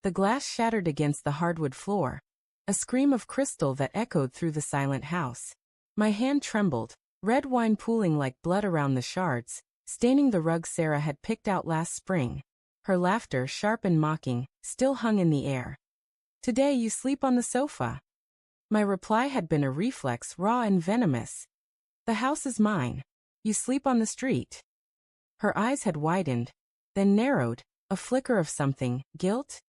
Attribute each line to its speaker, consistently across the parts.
Speaker 1: The glass shattered against the hardwood floor, a scream of crystal that echoed through the silent house. My hand trembled, red wine pooling like blood around the shards, staining the rug Sarah had picked out last spring. Her laughter, sharp and mocking, still hung in the air. "Today you sleep on the sofa." My reply had been a reflex, raw and venomous. "The house is mine. You sleep on the street." Her eyes had widened, then narrowed, a flicker of something, guilt,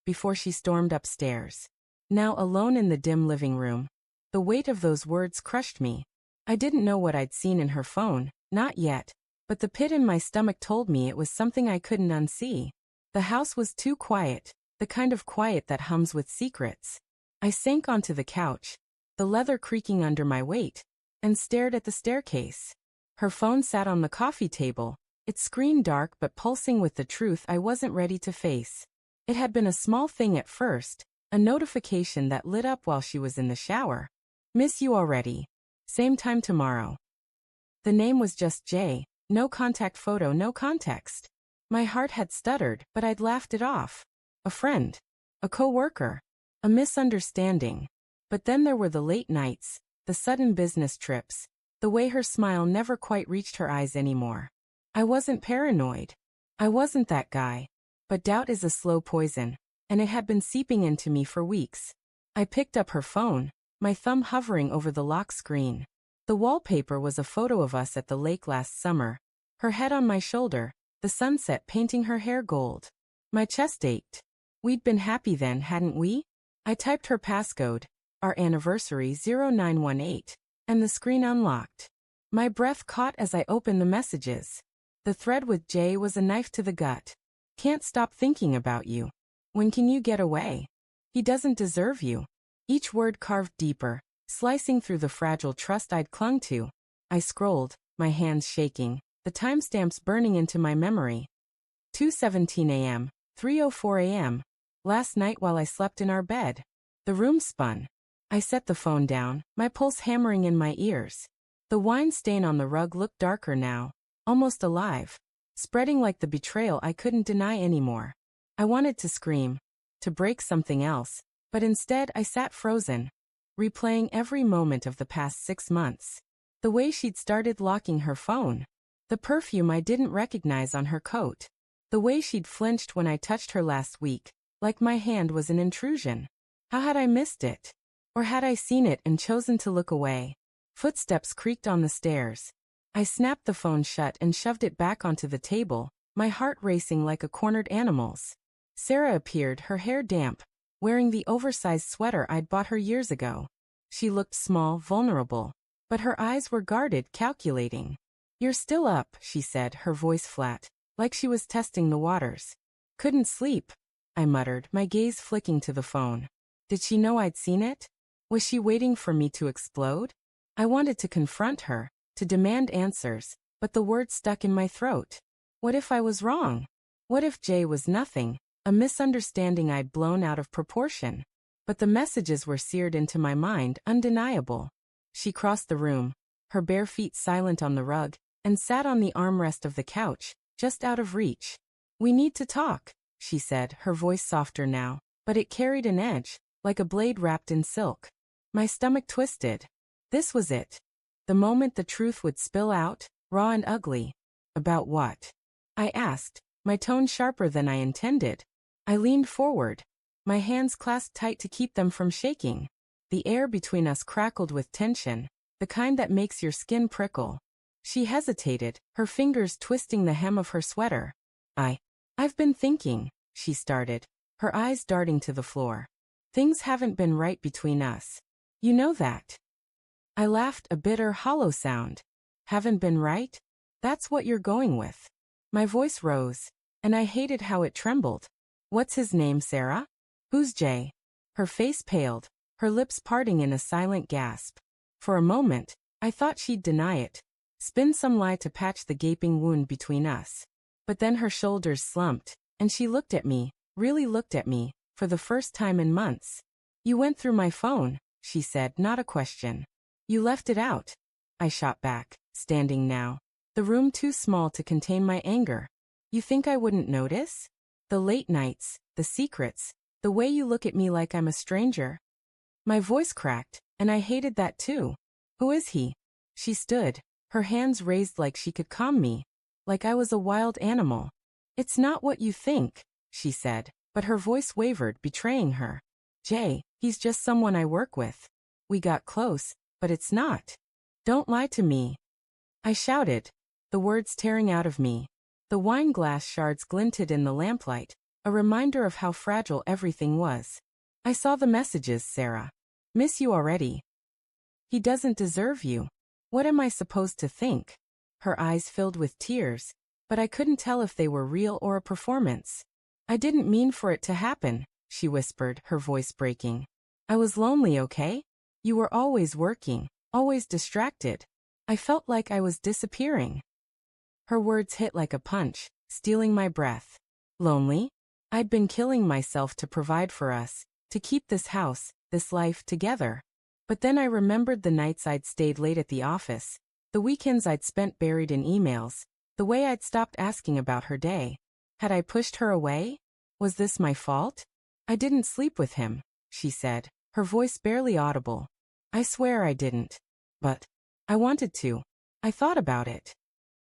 Speaker 1: before she stormed upstairs. Now alone in the dim living room, the weight of those words crushed me. I didn't know what I'd seen in her phone, not yet, but the pit in my stomach told me it was something I couldn't unsee. The house was too quiet, the kind of quiet that hums with secrets. I sank onto the couch, the leather creaking under my weight, and stared at the staircase. Her phone sat on the coffee table, its screen dark but pulsing with the truth I wasn't ready to face. It had been a small thing at first, a notification that lit up while she was in the shower. "Miss you already. Same time tomorrow." The name was just Jay, no contact photo, no context. My heart had stuttered, but I'd laughed it off. A friend. A co-worker. A misunderstanding. But then there were the late nights, the sudden business trips, the way her smile never quite reached her eyes anymore. I wasn't paranoid. I wasn't that guy. But doubt is a slow poison, and it had been seeping into me for weeks. I picked up her phone, my thumb hovering over the lock screen. The wallpaper was a photo of us at the lake last summer, her head on my shoulder, the sunset painting her hair gold. My chest ached. We'd been happy then, hadn't we? I typed her passcode, our anniversary 0918, and the screen unlocked. My breath caught as I opened the messages. The thread with Jay was a knife to the gut. "Can't stop thinking about you. When can you get away? He doesn't deserve you." Each word carved deeper, slicing through the fragile trust I'd clung to. I scrolled, my hands shaking, the timestamps burning into my memory. 2:17 a.m., 3:04 a.m. Last night while I slept in our bed. The room spun. I set the phone down, my pulse hammering in my ears. The wine stain on the rug looked darker now, almost alive, spreading like the betrayal I couldn't deny anymore. I wanted to scream, to break something else, but instead I sat frozen, replaying every moment of the past 6 months. The way she'd started locking her phone. The perfume I didn't recognize on her coat. The way she'd flinched when I touched her last week, like my hand was an intrusion. How had I missed it? Or had I seen it and chosen to look away? Footsteps creaked on the stairs. I snapped the phone shut and shoved it back onto the table, my heart racing like a cornered animal's. Sarah appeared, her hair damp, wearing the oversized sweater I'd bought her years ago. She looked small, vulnerable, but her eyes were guarded, calculating. "You're still up," she said, her voice flat, like she was testing the waters. "Couldn't sleep," I muttered, my gaze flicking to the phone. Did she know I'd seen it? Was she waiting for me to explode? I wanted to confront her, to demand answers, but the words stuck in my throat. What if I was wrong? What if Jay was nothing, a misunderstanding I'd blown out of proportion? But the messages were seared into my mind, undeniable. She crossed the room, her bare feet silent on the rug, and sat on the armrest of the couch, just out of reach. "We need to talk," she said, her voice softer now, but it carried an edge, like a blade wrapped in silk. My stomach twisted. This was it. The moment the truth would spill out, raw and ugly. "About what?" I asked, my tone sharper than I intended. I leaned forward, my hands clasped tight to keep them from shaking. The air between us crackled with tension, the kind that makes your skin prickle. She hesitated, her fingers twisting the hem of her sweater. I've been thinking," she started, her eyes darting to the floor. "Things haven't been right between us. You know that." I laughed, a bitter, hollow sound. "Haven't been right? That's what you're going with." My voice rose, and I hated how it trembled. "What's his name, Sarah? Who's Jay?" Her face paled, her lips parting in a silent gasp. For a moment, I thought she'd deny it, spin some lie to patch the gaping wound between us. But then her shoulders slumped, and she looked at me, really looked at me, for the first time in months. "You went through my phone," she said, not a question. "You left it out." I shot back, standing now, the room too small to contain my anger. "You think I wouldn't notice? The late nights, the secrets, The way you look at me like I'm a stranger. My voice cracked, and I hated that too. Who is he? She stood, her hands raised like she could calm me, like I was a wild animal. It's not what you think, she said, but her voice wavered, betraying her. Jay, he's just someone I work with. We got close, but it's not. Don't lie to me. I shouted, the words tearing out of me. The wine glass shards glinted in the lamplight, a reminder of how fragile everything was. I saw the messages, Sarah. Miss you already. He doesn't deserve you. What am I supposed to think? Her eyes filled with tears, but I couldn't tell if they were real or a performance. I didn't mean for it to happen, she whispered, her voice breaking. I was lonely, okay? You were always working, always distracted. I felt like I was disappearing. Her words hit like a punch, stealing my breath. Lonely? I'd been killing myself to provide for us, to keep this house, this life together. But then I remembered the nights I'd stayed late at the office, the weekends I'd spent buried in emails, the way I'd stopped asking about her day. Had I pushed her away? Was this my fault? I didn't sleep with him, she said, her voice barely audible. I swear I didn't. But I wanted to. I thought about it.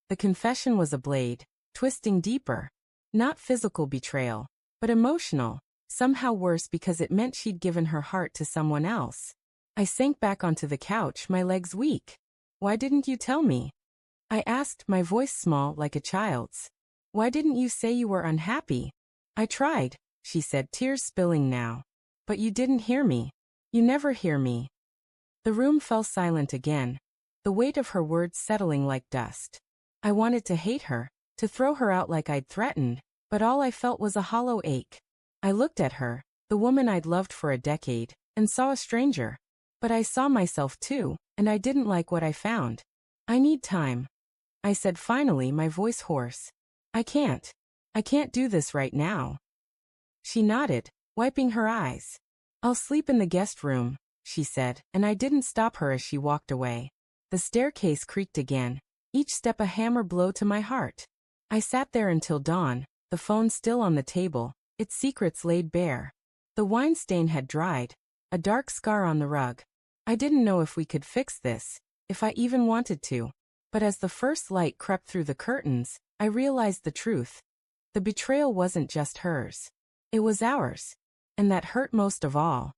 Speaker 1: The confession was a blade, twisting deeper. Not physical betrayal, but emotional, somehow worse because it meant she'd given her heart to someone else. I sank back onto the couch, my legs weak. Why didn't you tell me? I asked, my voice small like a child's. Why didn't you say you were unhappy? I tried, she said, tears spilling now. But you didn't hear me. You never hear me. The room fell silent again, the weight of her words settling like dust. I wanted to hate her, to throw her out like I'd threatened, but all I felt was a hollow ache. I looked at her, the woman I'd loved for a decade, and saw a stranger. But I saw myself too, and I didn't like what I found. I need time, I said finally, my voice hoarse. I can't do this right now. She nodded, wiping her eyes. I'll sleep in the guest room, she said, and I didn't stop her as she walked away. The staircase creaked again, each step a hammer blow to my heart. I sat there until dawn, the phone still on the table, its secrets laid bare. The wine stain had dried, a dark scar on the rug. I didn't know if we could fix this, if I even wanted to. But as the first light crept through the curtains, I realized the truth. The betrayal wasn't just hers. It was ours. And that hurt most of all.